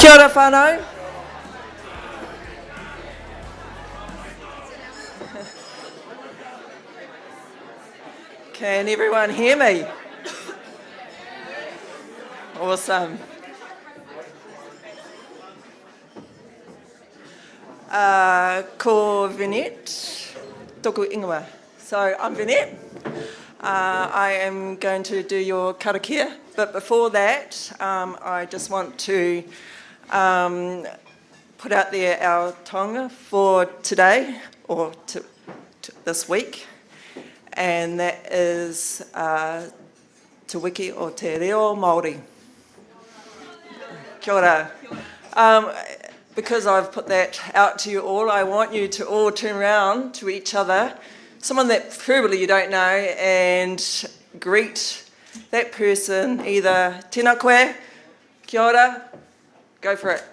Kia ora whānau. Can everyone hear me? Awesome. Ko Vinette, toku ingoa. So I'm Vinette. I am going to do your karakia, but before that, I just want to put out there our taonga for today, or this week, and that is Te Wiki o Te Reo Māori. Kia ora. Because I've put that out to you all, I want you to all turn around to each other, someone that probably you don't know, and greet that person, either tēnā koe, kia ora, go for it.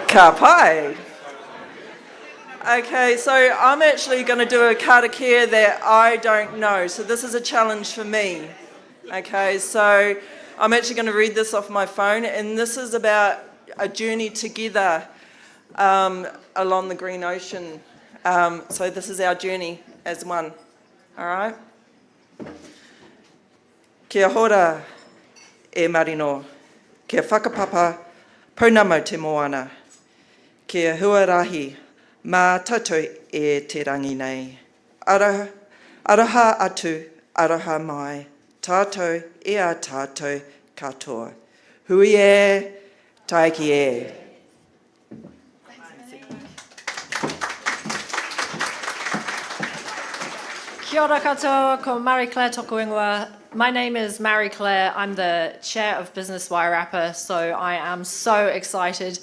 Ka pai. Okay, so I'm actually going to do a karakia that I don't know. So this is a challenge for me. Okay, so I'm actually going to read this off my phone, and this is about a journey together along the Green Ocean. So this is our journey as one. All right? Kia hora e marino. Kia whakapapa paunamo te moana. Kia huarahi, mā tatou e te rangi nei. Araha atu, araha mai, tātou e a tātou katoa. Hui e, taiki e. Kia ora katoa, ko Marie-Claire toku ingoa. My name is Marie-Claire. I'm the chair of Business Wairarapa, so I am so excited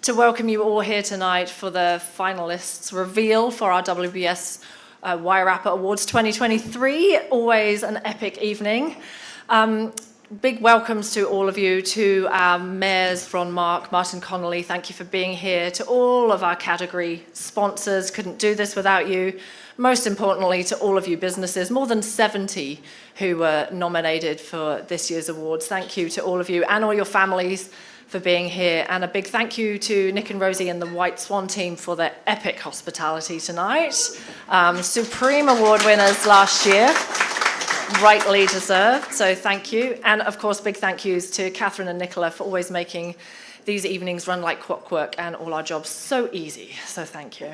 to welcome you all here tonight for the finalists reveal for our WBS Wairarapa Awards 2023. Always an epic evening. Big welcomes to all of you, to our mayors, Ron Mark, Martin Connolly, thank you for being here. To all of our category sponsors, couldn't do this without you. Most importantly, to all of you businesses, more than 70 who were nominated for this year's awards. Thank you to all of you and all your families for being here, and a big thank you to Nick and Rosie and the White Swan team for their epic hospitality tonight. Supreme award winners last year, rightly deserved, so thank you. And of course, big thank yous to Catherine and Nicola for always making these evenings run like clockwork and all our jobs so easy, so thank you.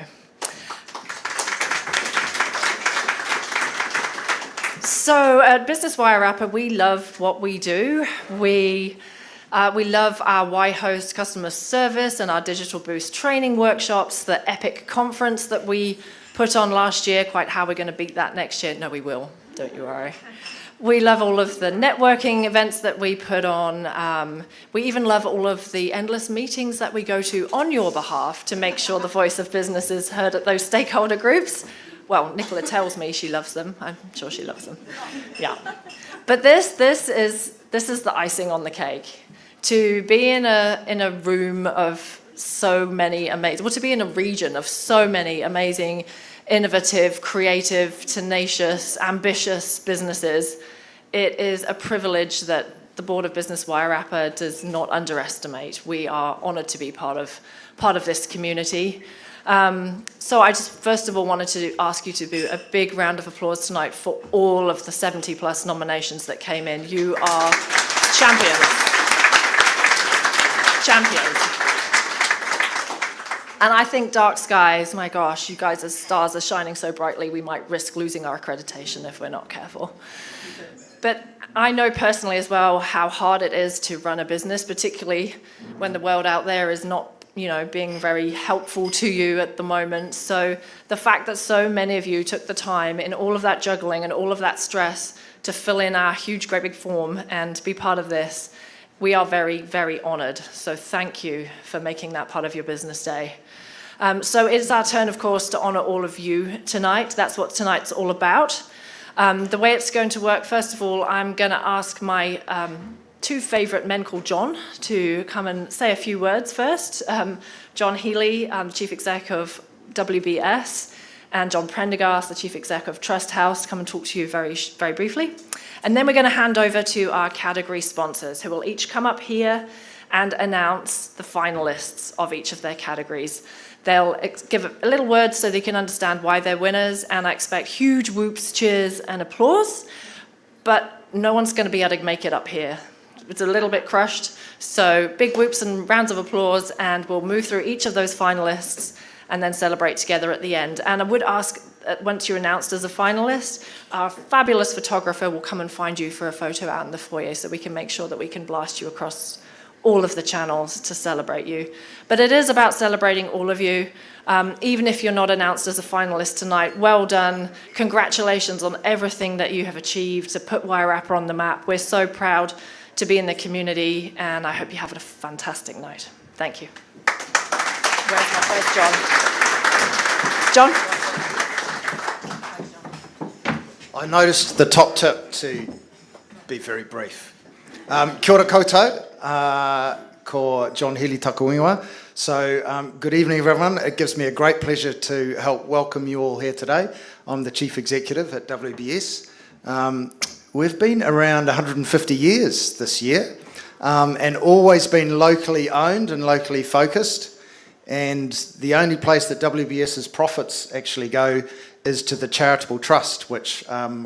So at Business Wairarapa, we love what we do. We love our Y-Host customer service and our Digital Boost training workshops, the epic conference that we put on last year. Quite how we're going to beat that next year. No, we will. Don't you worry. We love all of the networking events that we put on. We even love all of the endless meetings that we go to on your behalf to make sure the voice of business is heard at those stakeholder groups. Well, Nicola tells me she loves them. I'm sure she loves them. Yeah. But this is the icing on the cake. To be in a room of so many amazing, well, to be in a region of so many amazing, innovative, creative, tenacious, ambitious businesses, it is a privilege that the Board of Business Wairarapa does not underestimate. We are honoured to be part of this community. So I just first of all wanted to ask you to do a big round of applause tonight for all of the 70 plus nominations that came in. You are champions. And I think dark skies, my gosh, you guys as stars are shining so brightly, we might risk losing our accreditation if we're not careful. But I know personally as well how hard it is to run a business, particularly when the world out there is not, being very helpful to you at the moment. So the fact that so many of you took the time in all of that juggling and all of that stress to fill in our huge, great big form and be part of this, we are very, very honoured. So thank you for making that part of your business day. So it's our turn, of course, to honour all of you tonight. That's what tonight's all about. The way it's going to work, first of all, I'm going to ask my two favourite men called John to come and say a few words first. John Healy, the Chief Exec of WBS, and John Prendergast, the Chief Exec of Trust House, come and talk to you very, very briefly. And then we're going to hand over to our category sponsors, who will each come up here and announce the finalists of each of their categories. They'll give a little word so they can understand why they're winners, and I expect huge whoops, cheers, and applause, but no one's going to be able to make it up here. It's a little bit crushed, so big whoops and rounds of applause, and we'll move through each of those finalists and then celebrate together at the end. And I would ask, once you're announced as a finalist, our fabulous photographer will come and find you for a photo out in the foyer so we can make sure that we can blast you across all of the channels to celebrate you. But it is about celebrating all of you. Even if you're not announced as a finalist tonight, well done. Congratulations on everything that you have achieved to put Wairarapa on the map. We're so proud to be in the community, and I hope you have a fantastic night. Thank you. Where's John? John? I noticed the top tip to be very brief. Kia ora koutou, ko John Healy taku ingoa. So good evening everyone. It gives me a great pleasure to help welcome you all here today. I'm the Chief Executive at WBS. We've been around 150 years this year, and always been locally owned and locally focused. And the only place that WBS's profits actually go is to the charitable trust, which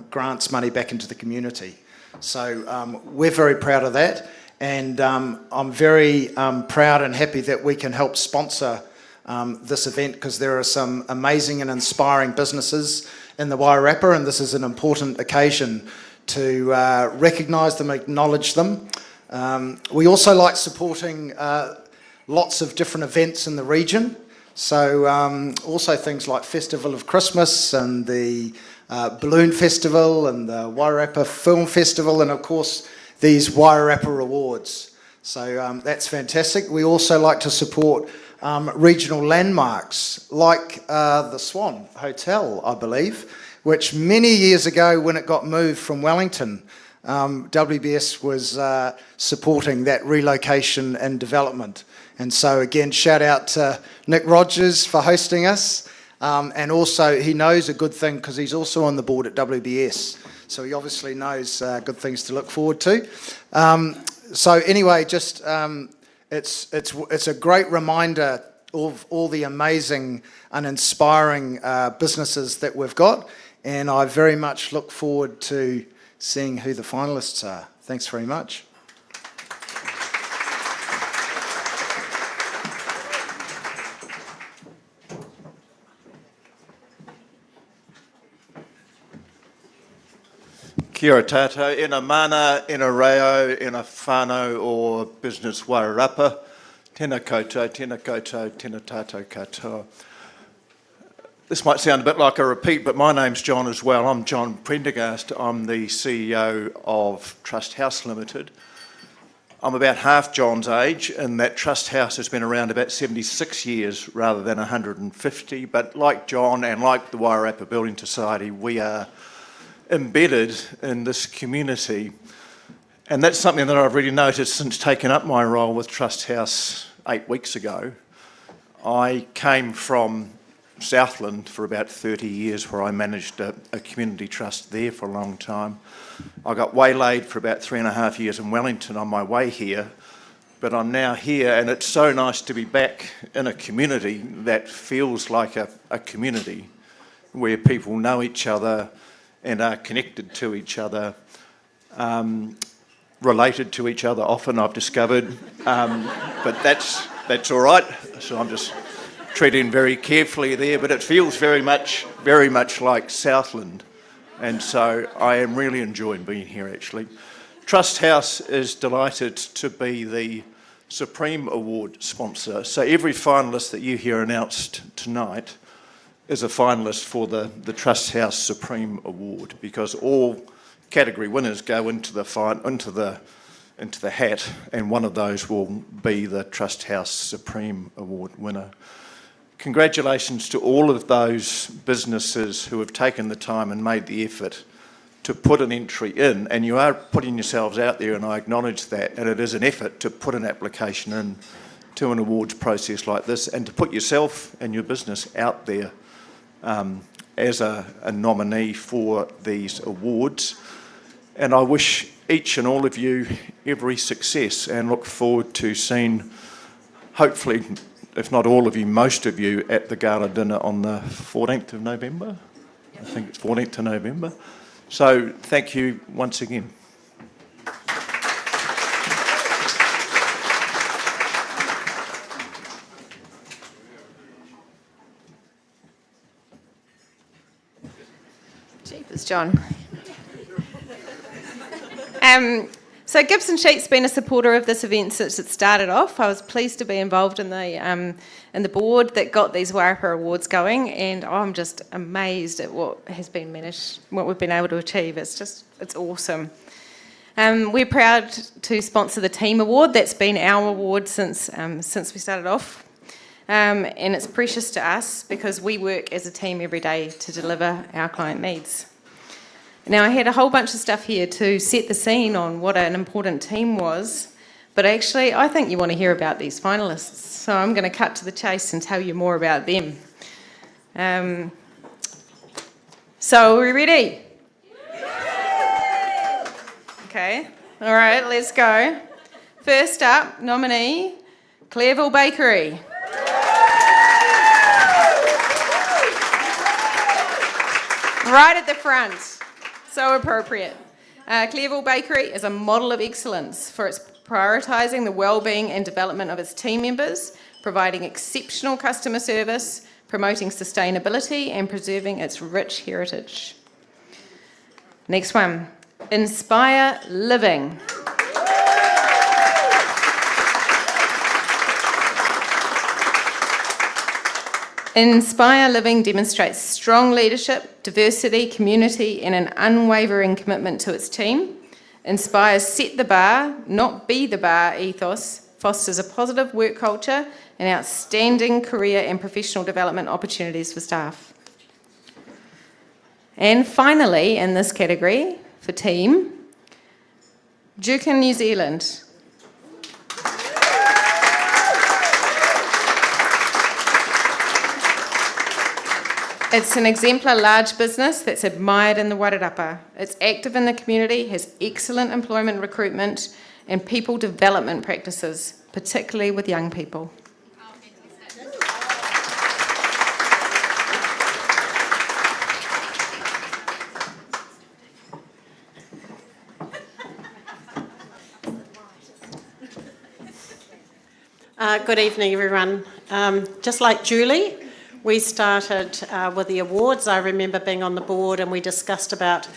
grants money back into the community. So we're very proud of that, and I'm very proud and happy that we can help sponsor this event, because there are some amazing and inspiring businesses in the Wairarapa, and this is an important occasion to recognise them, acknowledge them. We also like supporting lots of different events in the region. So also things like Festival of Christmas and the Balloon Festival and the Wairarapa Film Festival, and of course these Wairarapa Awards. So that's fantastic. We also like to support regional landmarks like the Swan Hotel, I believe, which many years ago when it got moved from Wellington, WBS was supporting that relocation and development. And so again, shout out to Nick Rogers for hosting us. And also he knows a good thing because he's also on the board at WBS. So he obviously knows good things to look forward to. So anyway, just it's a great reminder of all the amazing and inspiring businesses that we've got. And I very much look forward to seeing who the finalists are. Thanks very much. Kia ora tātou, ina mana, ina reo, ina whānau o business Wairarapa. Tēnā koutou, tēnā koutou, tēnā tātou katoa. This might sound a bit like a repeat, but my name's John as well. I'm John Prendergast. I'm the CEO of Trust House Limited. I'm about half John's age, and that Trust House has been around about 76 years rather than 150. But like John and like the Wairarapa Building Society, we are embedded in this community, and that's something that I've really noticed since taking up my role with Trust House 8 weeks ago. I came from Southland for about 30 years, where I managed a community trust there for a long time. I got waylaid for about 3.5 years in Wellington on my way here, but I'm now here, and it's so nice to be back in a community that feels like a community where people know each other and are connected to each other, related to each other often, I've discovered, but that's all right. So I'm just treading very carefully there, but it feels very much like Southland, and so I am really enjoying being here actually. Trust House is delighted to be the Supreme Award sponsor, so every finalist that you hear announced tonight is a finalist for the Trust House Supreme Award, because all category winners go into the hat, and one of those will be the Trust House Supreme Award winner. Congratulations to all of those businesses who have taken the time and made the effort to put an entry in, and you are putting yourselves out there, and I acknowledge that, and it is an effort to put an application in to an awards process like this, and to put yourself and your business out there as a nominee for these awards. And I wish each and all of you every success, and look forward to seeing, hopefully, if not all of you, most of you at the gala dinner on the 14th of November. I think it's 14th of November. So thank you once again. Jeepers, John. So Gibson Sheet's been a supporter of this event since it started off. I was pleased to be involved in the board that got these Wairarapa Awards going, and I'm just amazed at what has been managed, what we've been able to achieve. It's awesome. We're proud to sponsor the Team Award. That's been our award since we started off, and it's precious to us because we work as a team every day to deliver our client needs. Now, I had a whole bunch of stuff here to set the scene on what an important team was, but actually I think you want to hear about these finalists, so I'm going to cut to the chase and tell you more about them. So, are we ready? Okay, all right, let's go. First up, nominee, Clairville Bakery. Right at the front. So appropriate. Clairville Bakery is a model of excellence for its prioritising the well-being and development of its team members, providing exceptional customer service, promoting sustainability and preserving its rich heritage. Next one, Inspire Living. Inspire Living demonstrates strong leadership, diversity, community, and an unwavering commitment to its team. Inspire's set the bar, not be the bar ethos, fosters a positive work culture and outstanding career and professional development opportunities for staff. And finally, in this category, for team, Jukin New Zealand. It's an exemplar large business that's admired in the Wairarapa. It's active in the community, has excellent employment recruitment and people development practices, particularly with young people. Good evening, everyone. Just like Julie, we started with the awards. I remember being on the board and we discussed about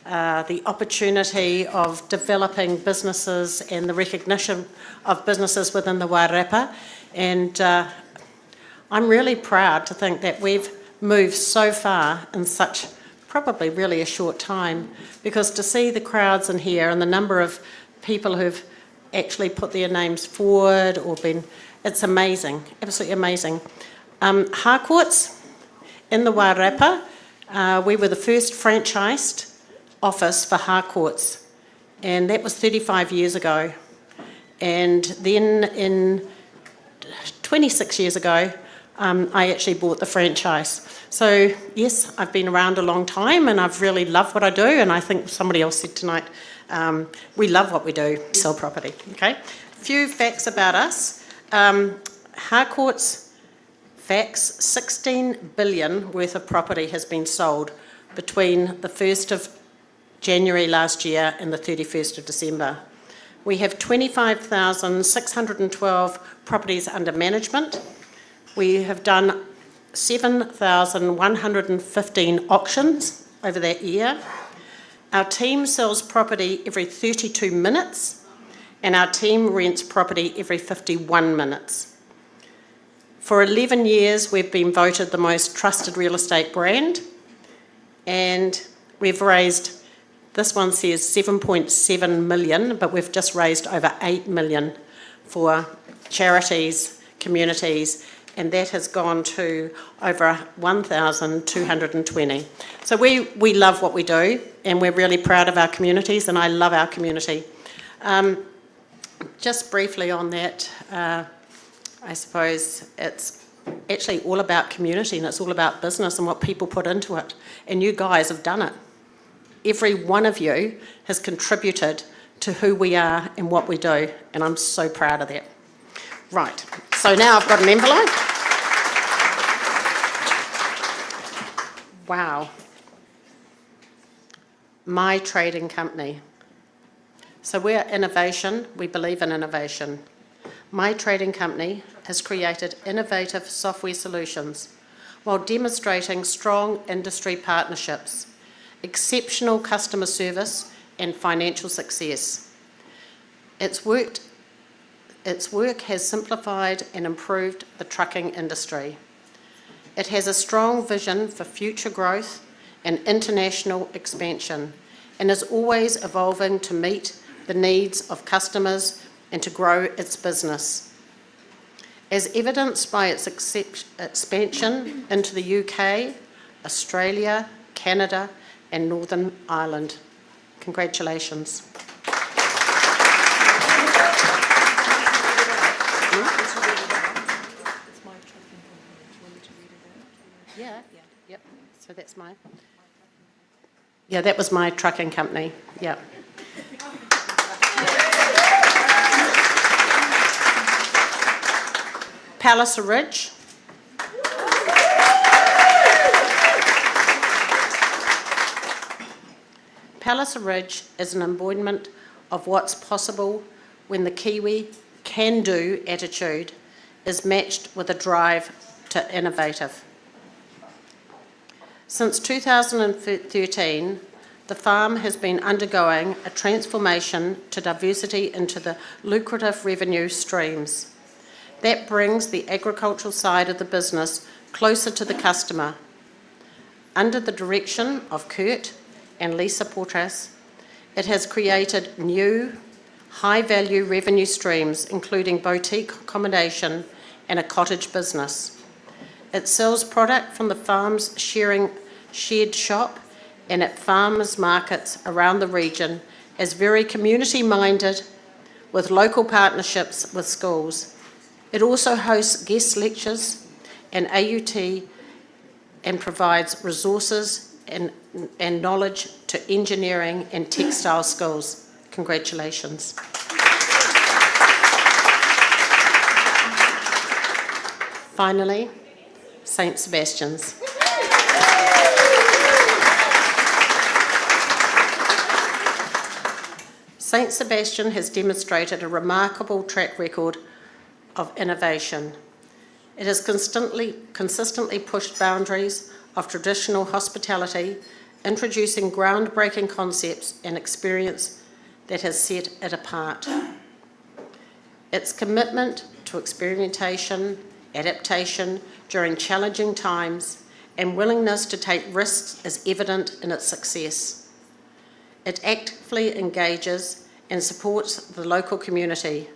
the opportunity of developing businesses and the recognition of businesses within the Wairarapa. And I'm really proud to think that we've moved so far in such probably really a short time, because to see the crowds in here and the number of people who've actually put their names forward or been, it's amazing, absolutely amazing. Harcourts in the Wairarapa, we were the first franchised office for Harcourts, and that was 35 years ago. And then in 26 years ago, I actually bought the franchise. So yes, I've been around a long time and I've really loved what I do, and I think somebody else said tonight, we love what we do, sell property, okay? A few facts about us. Harcourts facts, 16 billion worth of property has been sold between the 1st of January last year and the 31st of December. We have 25,612 properties under management. We have done 7,115 auctions over that year. Our team sells property every 32 minutes, and our team rents property every 51 minutes. For 11 years, we've been voted the most trusted real estate brand, and we've raised, this one says 7.7 million, but we've just raised over 8 million for charities, communities, and that has gone to over 1,220. So we love what we do, and we're really proud of our communities, and I love our community. Just briefly on that, I suppose it's actually all about community, and it's all about business and what people put into it, and you guys have done it. Every one of you has contributed to who we are and what we do, and I'm so proud of that. Right, so now I've got an envelope. Wow. My trading company. So we're innovation, we believe in innovation. My trading company has created innovative software solutions while demonstrating strong industry partnerships, exceptional customer service and financial success. Its work has simplified and improved the trucking industry. It has a strong vision for future growth and international expansion, and is always evolving to meet the needs of customers and to grow its business. As evidenced by its expansion into the UK, Australia, Canada, and Northern Ireland. Congratulations. Yeah, yep. So that's my... Yeah, that was my trucking company, yeah. Palliser Ridge. Palliser Ridge is an embodiment of what's possible when the Kiwi can-do attitude is matched with a drive to innovative. Since 2013, the farm has been undergoing a transformation to diversity into the lucrative revenue streams. That brings the agricultural side of the business closer to the customer. Under the direction of Kurt and Lisa Portas, it has created new, high-value revenue streams, including boutique accommodation and a cottage business. It sells product from the farm's shared shop and at farmers' markets around the region, is very community-minded with local partnerships with schools. It also hosts guest lectures and AUT and provides resources and knowledge to engineering and textile schools. Congratulations. Finally, St. Sebastian's. St. Sebastian has demonstrated a remarkable track record of innovation. It has consistently pushed boundaries of traditional hospitality, introducing groundbreaking concepts and experience that has set it apart. Its commitment to experimentation, adaptation during challenging times, and willingness to take risks is evident in its success. It actively engages and supports the local community,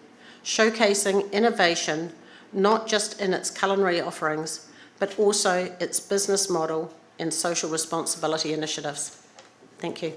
showcasing innovation not just in its culinary offerings, but also its business model and social responsibility initiatives. Thank you.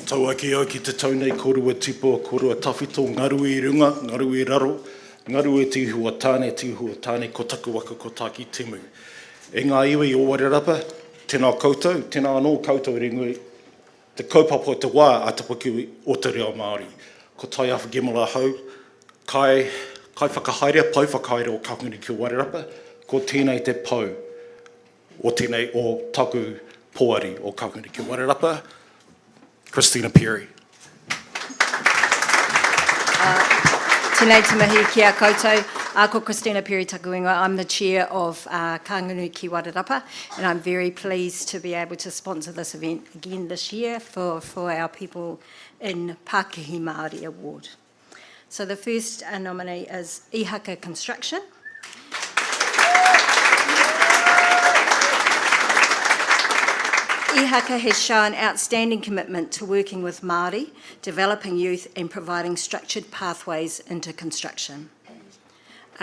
Tau ake au ki te taunei korua tipoa, korua tawhito, ngaru I runga, ngaru I raro, ngaru e tihua tāne, ko taku waka ko taki timu. E ngā iwi o Wairarapa, tēnā koutou, tēnā anō koutou ringui, te kaupapa o te wā a te puki o te reo Māori. Ko tai awha gemala hau, kai whakahaere, pau whakahaere o Kakuri ki Wairarapa, ko tēnei te pau o tēnei o taku poari o Kakuri ki Wairarapa, Christina Perry. Tēnei te mihi kia koutou. Ko Christina Perry taku ingoa. I'm the chair of Kāngunu ki Wairarapa, and I'm very pleased to be able to sponsor this event again this year for our People in Pākehī Māori Award. So the first nominee is Ihaka Construction. Ihaka has shown outstanding commitment to working with Māori, developing youth and providing structured pathways into construction.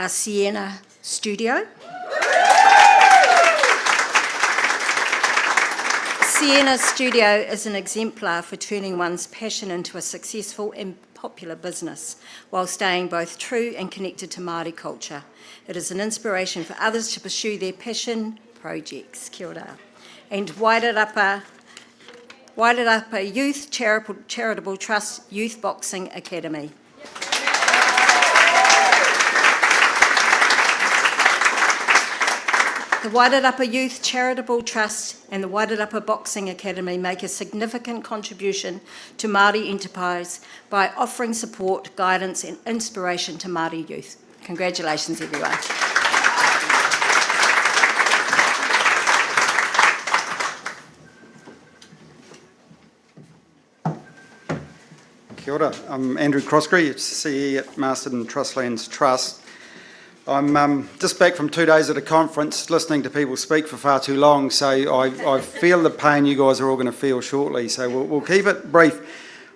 Sienna Studio. Sienna Studio is an exemplar for turning one's passion into a successful and popular business while staying both true and connected to Māori culture. It is an inspiration for others to pursue their passion projects. Kia ora. And Wairarapa Youth Charitable Trust Youth Boxing Academy. The Wairarapa Youth Charitable Trust and the Wairarapa Boxing Academy make a significant contribution to Māori enterprise by offering support, guidance and inspiration to Māori youth. Congratulations, everyone. Kia ora, I'm Andrew Croskery, CE at Marsden Trustlands Trust. I'm just back from 2 days at a conference listening to people speak for far too long, so I feel the pain you guys are all going to feel shortly, so we'll keep it brief.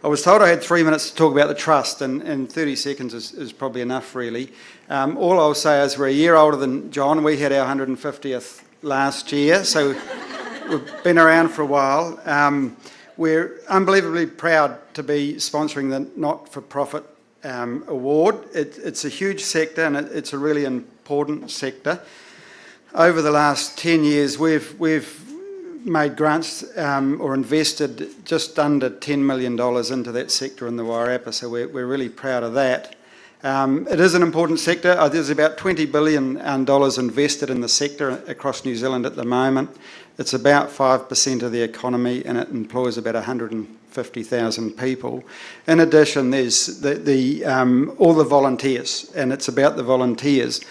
I was told I had 3 minutes to talk about the trust, and 30 seconds is probably enough, really. All I'll say is we're a year older than John. We had our 150th last year, so we've been around for a while. We're unbelievably proud to be sponsoring the not-for-profit award. It's a huge sector and it's a really important sector. Over the last 10 years, we've made grants or invested just under $10 million into that sector in the Wairarapa, so we're really proud of that. It is an important sector. There's about $20 billion invested in the sector across New Zealand at the moment. It's about 5% of the economy and it employs about 150,000 people. In addition, there's all the volunteers, and it's about the volunteers.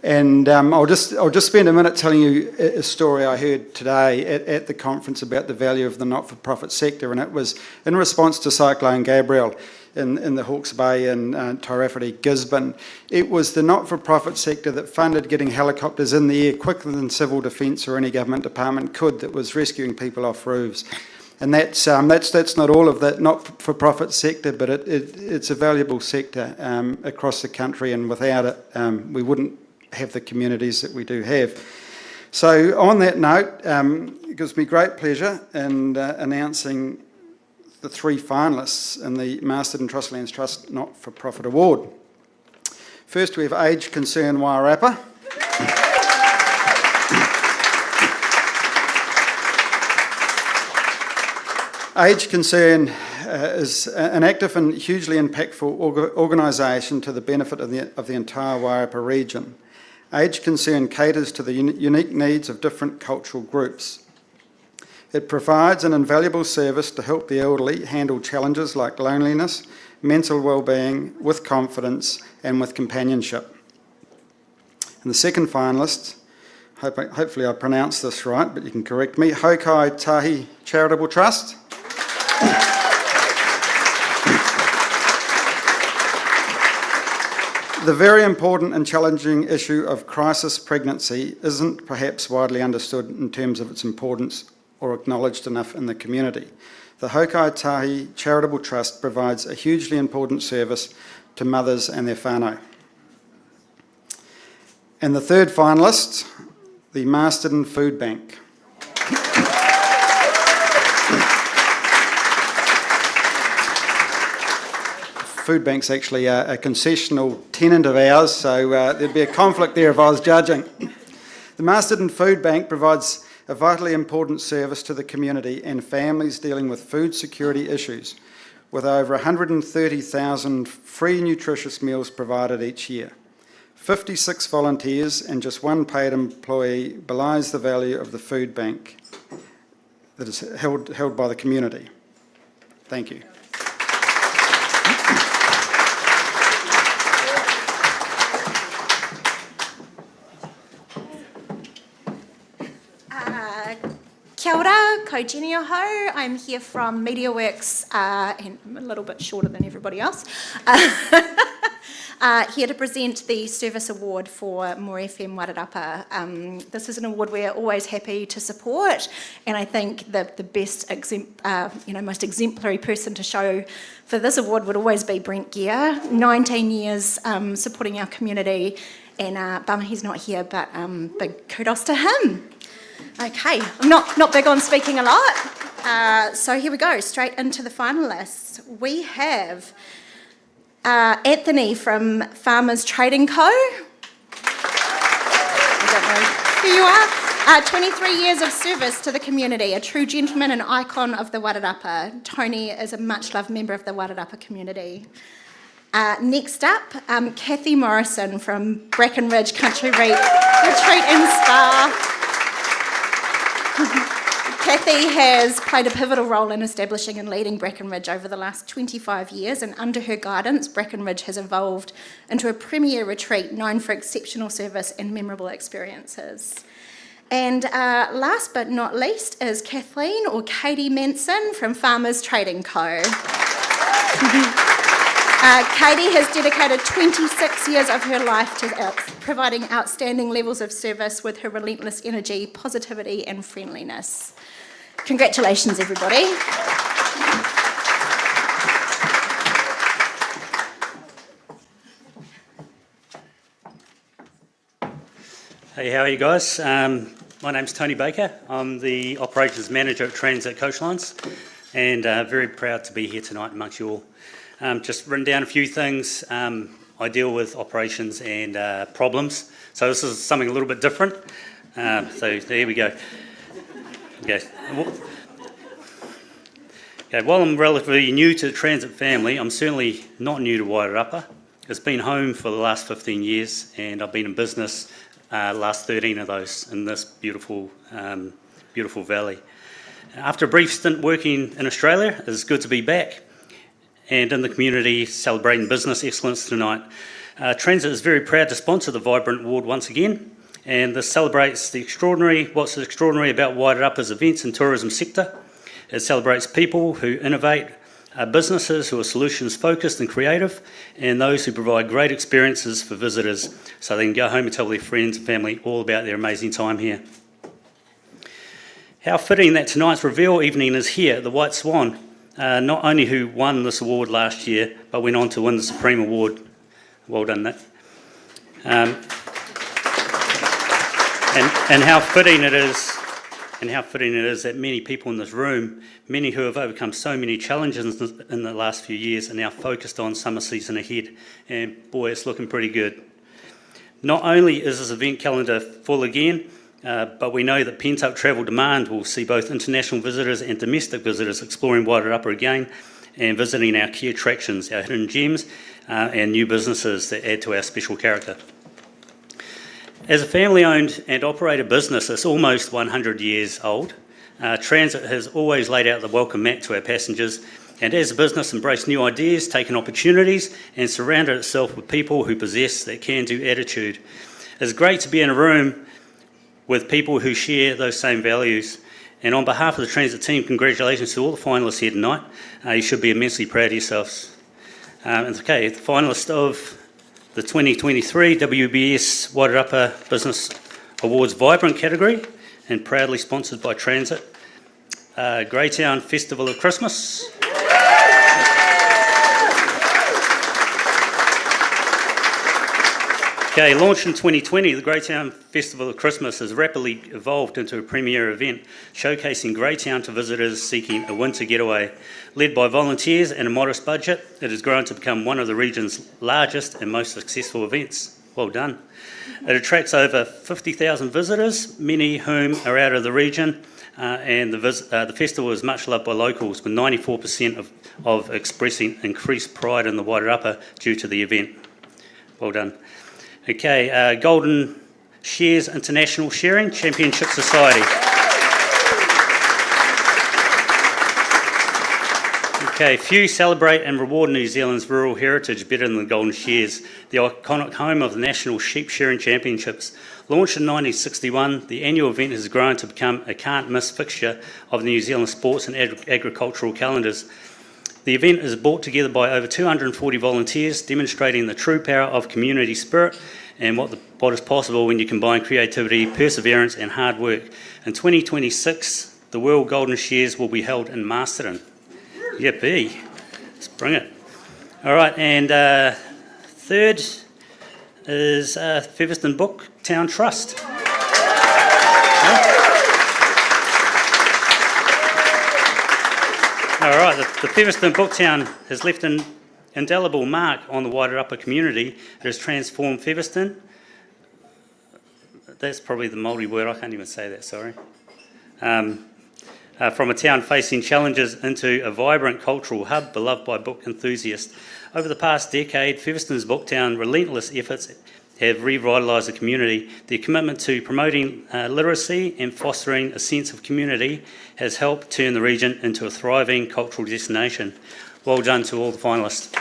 And I'll just spend a minute telling you a story I heard today at the conference about the value of the not-for-profit sector, and it was in response to Cyclone Gabrielle in the Hawke's Bay and Tairāwhiti, Gisborne. It was the not-for-profit sector that funded getting helicopters in the air quicker than civil defence or any government department could, that was rescuing people off roofs. And that's not all of the not-for-profit sector, but it's a valuable sector across the country, and without it we wouldn't have the communities that we do have. So on that note, it gives me great pleasure in announcing the 3 finalists in the Marsden Trustlands Trust Not-for-Profit Award. First, we have Age Concern Wairarapa. Age Concern is an active and hugely impactful organisation to the benefit of the entire Wairarapa region. Age Concern caters to the unique needs of different cultural groups. It provides an invaluable service to help the elderly handle challenges like loneliness, mental well-being, with confidence and with companionship. And the second finalist, hopefully I pronounced this right, but you can correct me, Hokai Tahi Charitable Trust. The very important and challenging issue of crisis pregnancy isn't perhaps widely understood in terms of its importance or acknowledged enough in the community. The Hokai Tahi Charitable Trust provides a hugely important service to mothers and their whānau. And the third finalist, the Marsden Food Bank. Food Bank's actually a concessional tenant of ours, so there'd be a conflict there if I was judging. The Marsden Food Bank provides a vitally important service to the community and families dealing with food security issues, with over 130,000 free nutritious meals provided each year. 56 volunteers and just 1 paid employee belies the value of the food bank that is held by the community. Thank you. Kia ora, ko Jenny Oho. I'm here from MediaWorks, and I'm a little bit shorter than everybody else. here to present the Service Award for More FM Wairarapa. This is an award we're always happy to support, and I think the best, most exemplary person to show for this award would always be Brent Gear. 19 years supporting our community, and bummer he's not here, but big kudos to him. Okay, I'm not big on speaking a lot, so here we go, straight into the finalists. We have Anthony from Farmers Trading Co. I don't know who you are. 23 years of service to the community, a true gentleman and icon of the Wairarapa. Tony is a much-loved member of the Wairarapa community. Next up, Kathy Morrison from Brackenridge Country Retreat and Spa. Kathy has played a pivotal role in establishing and leading Brackenridge over the last 25 years, and under her guidance, Brackenridge has evolved into a premier retreat known for exceptional service and memorable experiences. And last but not least is Kathleen or Katie Manson from Farmers Trading Co. Katie has dedicated 26 years of her life to providing outstanding levels of service with her relentless energy, positivity and friendliness. Congratulations, everybody. Hey, how are you guys? My name's Tony Baker. I'm the Operations Manager at Transit Coastlines, and very proud to be here tonight amongst you all. Just written down a few things. I deal with operations and problems, so this is something a little bit different. So there we go. Okay. While I'm relatively new to the transit family, I'm certainly not new to Wairarapa. It's been home for the last 15 years, and I've been in business last 13 of those in this beautiful valley. After a brief stint working in Australia, it's good to be back and in the community celebrating business excellence tonight. Transit is very proud to sponsor the Vibrant Award once again, and this celebrates what's extraordinary about Wairarapa's events and tourism sector. It celebrates people who innovate, businesses who are solutions focused and creative, and those who provide great experiences for visitors so they can go home and tell their friends and family all about their amazing time here. How fitting that tonight's reveal evening is here at the White Swan, not only who won this award last year, but went on to win the Supreme Award. Well done, Nick. And how fitting it is that many people in this room, many who have overcome so many challenges in the last few years, are now focused on summer season ahead. And boy, it's looking pretty good. Not only is this event calendar full again, but we know that pent-up travel demand will see both international visitors and domestic visitors exploring Wairarapa again and visiting our key attractions, our hidden gems, and new businesses that add to our special character. As a family-owned and operated business that's almost 100 years old, Transit has always laid out the welcome mat to our passengers, and as a business embraced new ideas, taken opportunities, and surrounded itself with people who possess that can-do attitude. It's great to be in a room with people who share those same values. And on behalf of the Transit team, congratulations to all the finalists here tonight. You should be immensely proud of yourselves. Okay, the finalist of the 2023 WBS Wairarapa Business Awards Vibrant category, and proudly sponsored by Transit, Greytown Festival of Christmas. Okay, launched in 2020, the Greytown Festival of Christmas has rapidly evolved into a premier event showcasing Greytown to visitors seeking a winter getaway. Led by volunteers and a modest budget, it has grown to become one of the region's largest and most successful events. Well done. It attracts over 50,000 visitors, many whom are out of the region, and the festival is much loved by locals, with 94% of expressing increased pride in the Wairarapa due to the event. Well done. Okay, Golden Shares International Sharing Championship Society. Okay, few celebrate and reward New Zealand's rural heritage better than the Golden Shares, the iconic home of the National Sheep Shearing Championships. Launched in 1961, the annual event has grown to become a can't-miss fixture of the New Zealand sports and agricultural calendars. The event is brought together by over 240 volunteers, demonstrating the true power of community spirit and what is possible when you combine creativity, perseverance and hard work. In 2026, the World Golden Shares will be held in Masterton. Yippee, let's bring it. All right, and third is Featherston Booktown Trust. All right, the Featherston Booktown has left an indelible mark on the Wairarapa community. It has transformed Featherston. That's probably the Māori word, I can't even say that, sorry. From a town facing challenges into a vibrant cultural hub beloved by book enthusiasts. Over the past decade, Featherston's Booktown relentless efforts have revitalised the community. Their commitment to promoting literacy and fostering a sense of community has helped turn the region into a thriving cultural destination. Well done to all the finalists.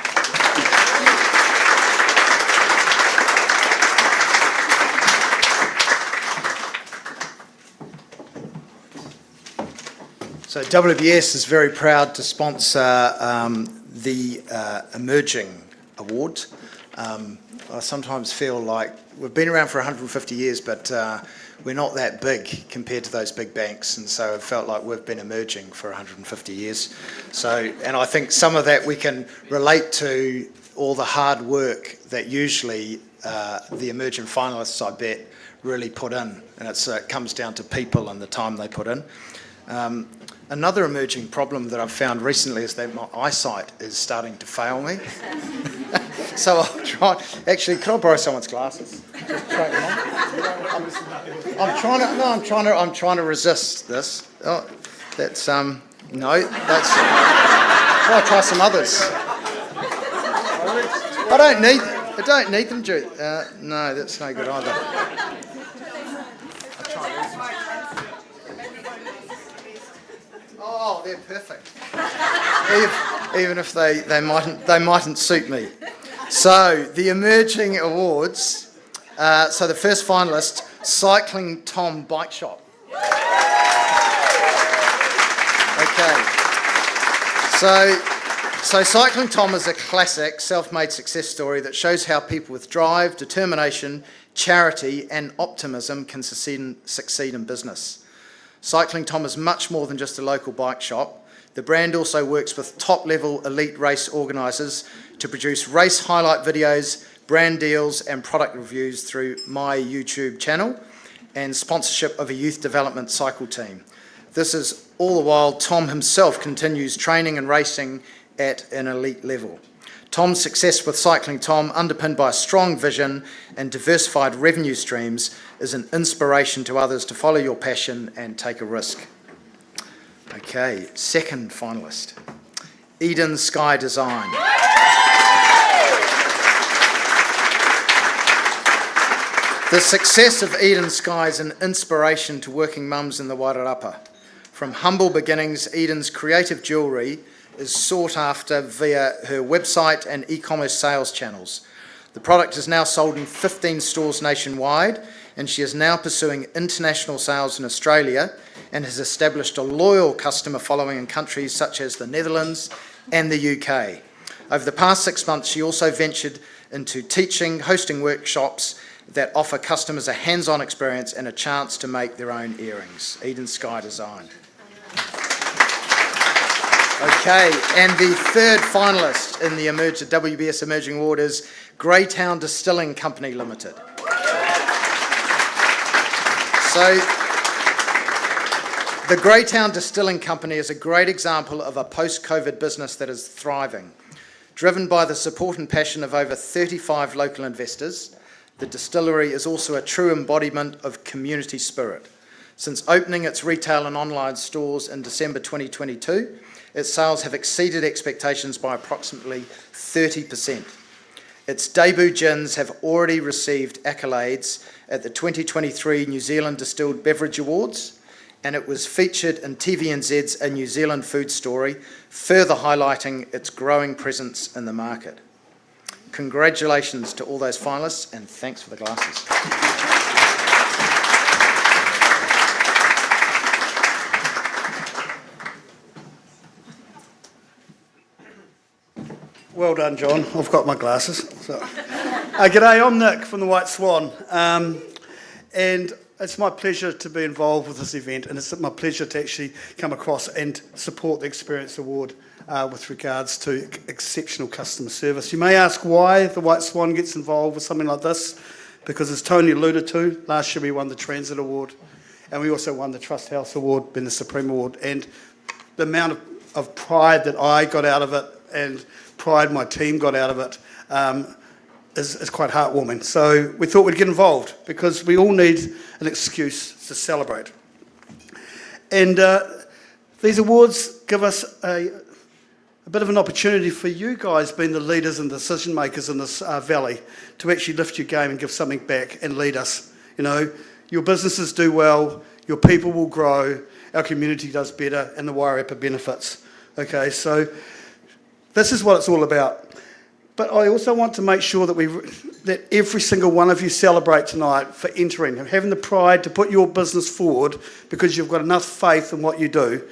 So WBS is very proud to sponsor the Emerging Award. I sometimes feel like we've been around for 150 years, but we're not that big compared to those big banks, and so I've felt like we've been emerging for 150 years. So, and I think some of that we can relate to all the hard work that usually the emerging finalists, I bet, really put in, and it comes down to people and the time they put in. Another emerging problem that I've found recently is that my eyesight is starting to fail me. So I'll try. Actually, can I borrow someone's glasses? Just try them on. I'm trying to resist this. Oh, that's no. That's. Try some others. I don't need them, Jude. No, that's no good either. I'll try these. Oh, they're perfect. Even if they mightn't suit me. So the emerging awards. So the first finalist, Cycling Tom Bike Shop. Okay. So Cycling Tom is a classic self-made success story that shows how people with drive, determination, charity, and optimism can succeed in business. Cycling Tom is much more than just a local bike shop. The brand also works with top-level elite race organisers to produce race highlight videos, brand deals and product reviews through my YouTube channel and sponsorship of a youth development cycle team. This is all the while Tom himself continues training and racing at an elite level. Tom's success with Cycling Tom, underpinned by a strong vision and diversified revenue streams, is an inspiration to others to follow your passion and take a risk. Okay, second finalist, Eden Sky Design. The success of Eden Sky is an inspiration to working mums in the Wairarapa. From humble beginnings, Eden's creative jewellery is sought after via her website and e-commerce sales channels. The product is now sold in 15 stores nationwide, and she is now pursuing international sales in Australia and has established a loyal customer following in countries such as the Netherlands and the UK. Over the past 6 months, she also ventured into teaching, hosting workshops that offer customers a hands-on experience and a chance to make their own earrings. Eden Sky Design. Okay, and the third finalist in the WBS Emerging Award is Greytown Distilling Company Limited. So, the Greytown Distilling Company is a great example of a post-COVID business that is thriving. Driven by the support and passion of over 35 local investors, the distillery is also a true embodiment of community spirit. Since opening its retail and online stores in December 2022, its sales have exceeded expectations by approximately 30%. Its debut gins have already received accolades at the 2023 New Zealand Distilled Beverage Awards, and it was featured in TVNZ's A New Zealand Food Story, further highlighting its growing presence in the market. Congratulations to all those finalists, and thanks for the glasses. Well done, John. I've got my glasses. So. G'day, I'm Nick from the White Swan. And it's my pleasure to be involved with this event, and it's my pleasure to actually come across and support the Experience Award with regards to exceptional customer service. You may ask why the White Swan gets involved with something like this, because as Tony alluded to, last year we won the Transit Award, and we also won the Trust House Award, being the Supreme Award, and the amount of pride that I got out of it and pride my team got out of it is quite heartwarming. So we thought we'd get involved because we all need an excuse to celebrate. And these awards give us a bit of an opportunity for you guys, being the leaders and decision makers in this valley, to actually lift your game and give something back and lead us. You know, your businesses do well, your people will grow, our community does better, and the Wairarapa benefits. Okay, so this is what it's all about. But I also want to make sure that every single one of you celebrate tonight for entering and having the pride to put your business forward, because you've got enough faith in what you do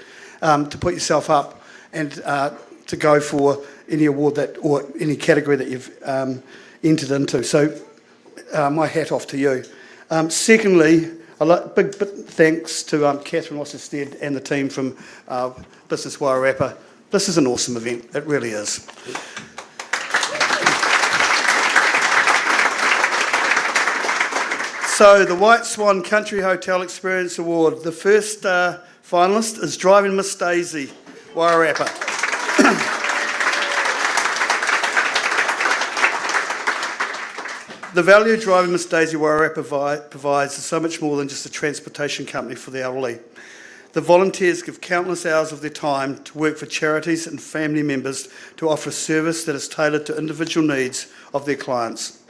to put yourself up and to go for any award or any category that you've entered into. So my hat off to you. Secondly, big thanks to Catherine Wasserstead and the team from Business Wairarapa. This is an awesome event. It really is. So the White Swan Country Hotel Experience Award, the first finalist is Driving Miss Daisy, Wairarapa. The value Driving Miss Daisy Wairarapa provides is so much more than just a transportation company for the elderly. The volunteers give countless hours of their time to work for charities and family members to offer a service that is tailored to individual needs of their clients.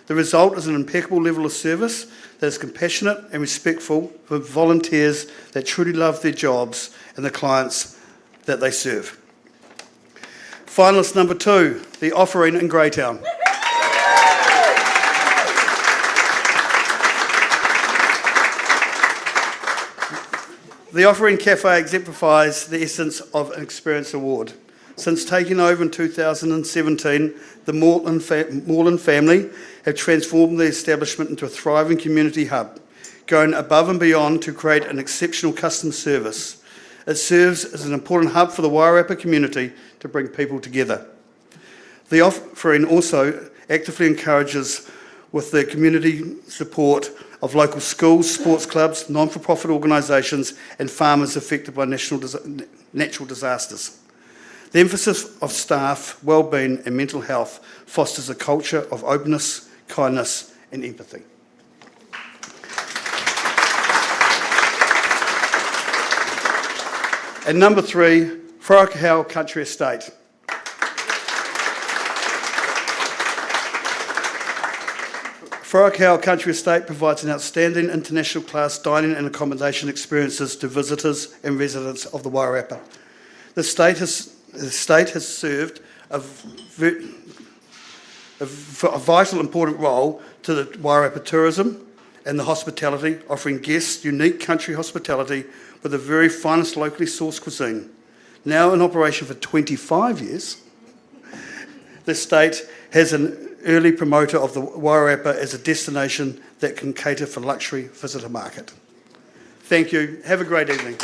The result is an impeccable level of service that is compassionate and respectful for volunteers that truly love their jobs and the clients that they serve. Finalist number 2, The Offering in Greytown. The Offering Cafe exemplifies the essence of an Experience Award. Since taking over in 2017, the Moreland family have transformed the establishment into a thriving community hub, going above and beyond to create an exceptional customer service. It serves as an important hub for the Wairarapa community to bring people together. The Offering also actively encourages with the community support of local schools, sports clubs, non-for-profit organisations and farmers affected by natural disasters. The emphasis of staff, well-being and mental health fosters a culture of openness, kindness and empathy. And number 3, Wharakahau Country Estate. Wharakahau Country Estate provides an outstanding international class dining and accommodation experiences to visitors and residents of the Wairarapa. The estate has served a vital, important role to the Wairarapa tourism and the hospitality, offering guests unique country hospitality with the very finest locally sourced cuisine. Now in operation for 25 years, the estate has an early promoter of the Wairarapa as a destination that can cater for luxury visitor market. Thank you. Have a great evening.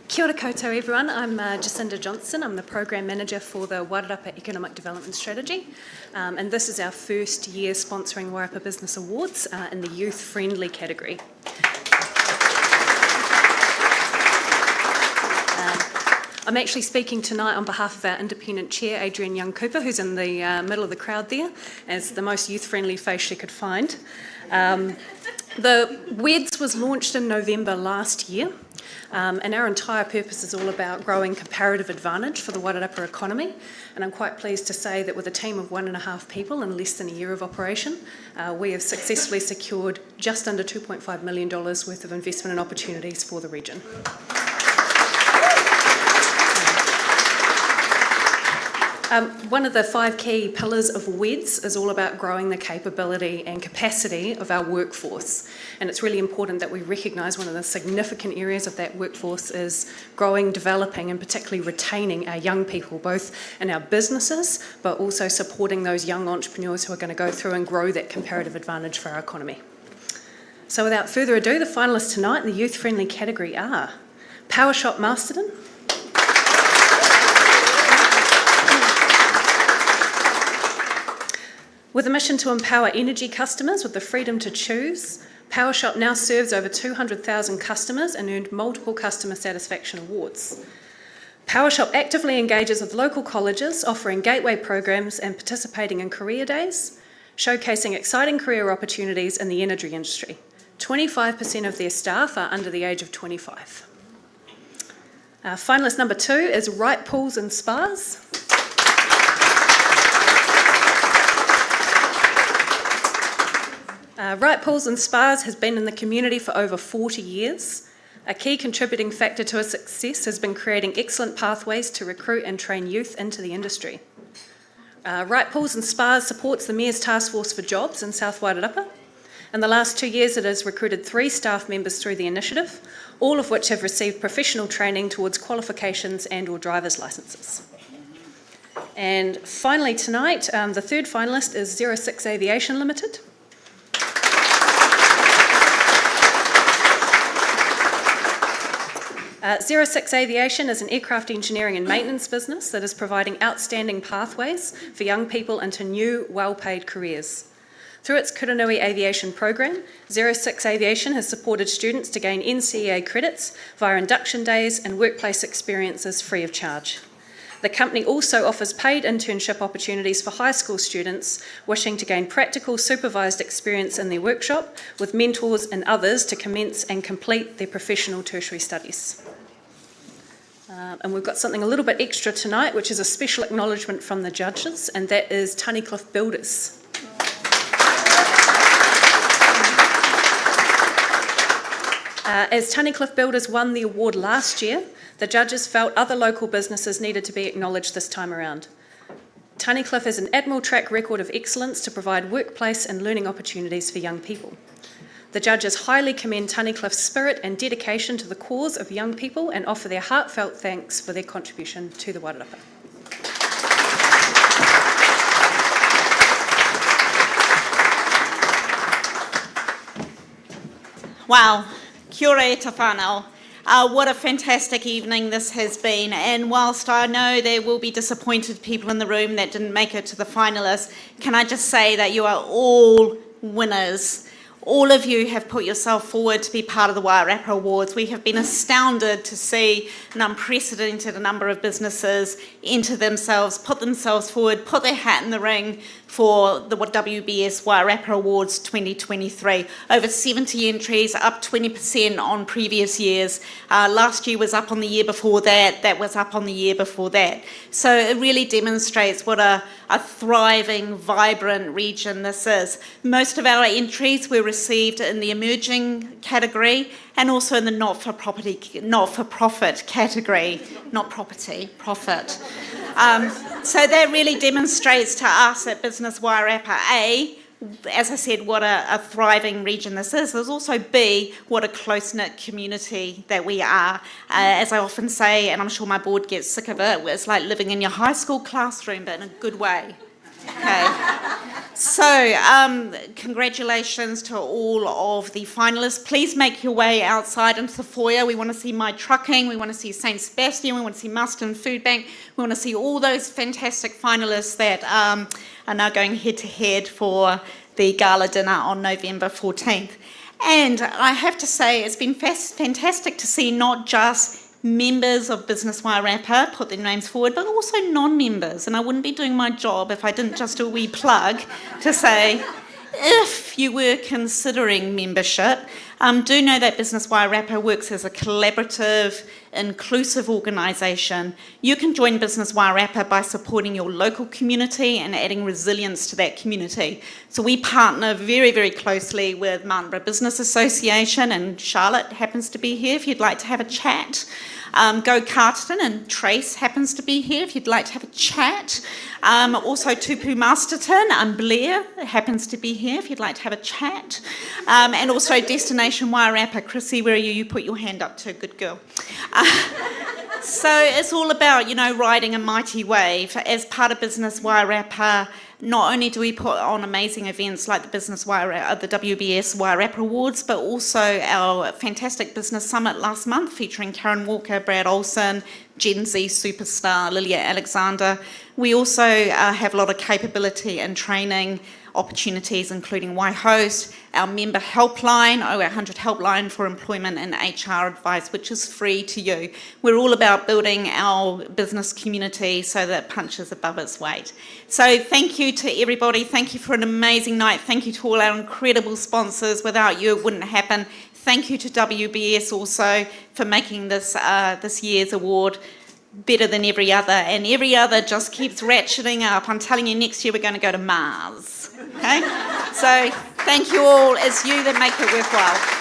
Kia ora koutou everyone, I'm Jacinda Johnson, I'm the Program Manager for the Wairarapa Economic Development Strategy, and this is our first year sponsoring Wairarapa Business Awards in the youth friendly category. I'm actually speaking tonight on behalf of our independent chair, Adrienne Young-Cooper, who's in the middle of the crowd there, as the most youth-friendly face she could find. The WEDS was launched in November last year, and our entire purpose is all about growing comparative advantage for the Wairarapa economy. And I'm quite pleased to say that with a team of 1.5 people in less than a year of operation, we have successfully secured just under $2.5 million worth of investment and opportunities for the region. One of the 5 key pillars of WEDS is all about growing the capability and capacity of our workforce. And it's really important that we recognise one of the significant areas of that workforce is growing, developing and particularly retaining our young people, both in our businesses, but also supporting those young entrepreneurs who are going to go through and grow that comparative advantage for our economy. So without further ado, the finalists tonight in the youth-friendly category are Power Shop Masterton, with a mission to empower energy customers with the freedom to choose, PowerShop now serves over 200,000 customers and earned multiple customer satisfaction awards. PowerShop actively engages with local colleges, offering gateway programs and participating in career days, showcasing exciting career opportunities in the energy industry. 25% of their staff are under the age of 25. Finalist number 2 is Right Pools and Spas. Right Pools and Spas has been in the community for over 40 years. A key contributing factor to its success has been creating excellent pathways to recruit and train youth into the industry. Right Pools and Spas supports the Mayor's Task Force for Jobs in South Wairarapa. In the last 2 years, it has recruited 3 staff members through the initiative, all of which have received professional training towards qualifications and/or driver's licences. And finally tonight, the third finalist is 06 Aviation Limited. 06 Aviation is an aircraft engineering and maintenance business that is providing outstanding pathways for young people into new, well-paid careers. Through its Kuranui Aviation program, 06 Aviation has supported students to gain NCEA credits via induction days and workplace experiences free of charge. The company also offers paid internship opportunities for high school students wishing to gain practical supervised experience in their workshop with mentors and others to commence and complete their professional tertiary studies. And we've got something a little bit extra tonight, which is a special acknowledgement from the judges, and that is Tunnycliffe Builders. As Tunnycliffe Builders won the award last year, the judges felt other local businesses needed to be acknowledged this time around. Tunnycliffe has an admirable track record of excellence to provide workplace and learning opportunities for young people. The judges highly commend Tunnycliffe's spirit and dedication to the cause of young people and offer their heartfelt thanks for their contribution to the Wairarapa. Wow, kia ora e te whānau. What a fantastic evening this has been, and whilst I know there will be disappointed people in the room that didn't make it to the finalists, can I just say that you are all winners. All of you have put yourself forward to be part of the Wairarapa Awards. We have been astounded to see an unprecedented number of businesses enter themselves, put themselves forward, put their hat in the ring for the WBS Wairarapa Awards 2023. Over 70 entries, up 20% on previous years. Last year was up on the year before that. That was up on the year before that. So it really demonstrates what a thriving, vibrant region this is. Most of our entries were received in the emerging category and also in the not-for-profit category. Not property, profit. So that really demonstrates to us at Business Wairarapa, as I said, what a thriving region this is. There's also B, what a close-knit community that we are. As I often say, and I'm sure my board gets sick of it, it's like living in your high school classroom, but in a good way. Okay. So, congratulations to all of the finalists. Please make your way outside into the foyer. We want to see My Trucking, we want to see St. Sebastian, we want to see Marston Food Bank, we want to see all those fantastic finalists that are now going head-to-head for the gala dinner on November 14th. And I have to say, it's been fantastic to see not just members of Business Wairarapa put their names forward, but also non-members. And I wouldn't be doing my job if I didn't just do a wee plug to say, if you were considering membership, Do know that Business Wairarapa works as a collaborative, inclusive organisation. You can join Business Wairarapa by supporting your local community and adding resilience to that community. So we partner very, very closely with Martinborough Business Association, and Charlotte happens to be here if you'd like to have a chat. Go Carterton, and Trace happens to be here if you'd like to have a chat. Also Tupu Masterton, and Blair happens to be here if you'd like to have a chat. And also Destination Wairarapa. Chrissy, where are you? You put your hand up too, good girl. So it's all about, riding a mighty wave. As part of Business Wairarapa, not only do we put on amazing events like the the WBS Wairarapa Awards, but also our fantastic business summit last month featuring Karen Walker, Brad Olsen, Gen Z superstar Lilia Alexander. We also have a lot of capability and training opportunities, including Waihost, our member helpline, 0800 helpline for employment and HR advice, which is free to you. We're all about building our business community so that it punches above its weight. So thank you to everybody. Thank you for an amazing night. Thank you to all our incredible sponsors. Without you, it wouldn't happen. Thank you to WBS also for making this year's award better than every other, and every other just keeps ratcheting up. I'm telling you, next year we're going to go to Mars. Okay? So thank you all. It's you that make it worthwhile.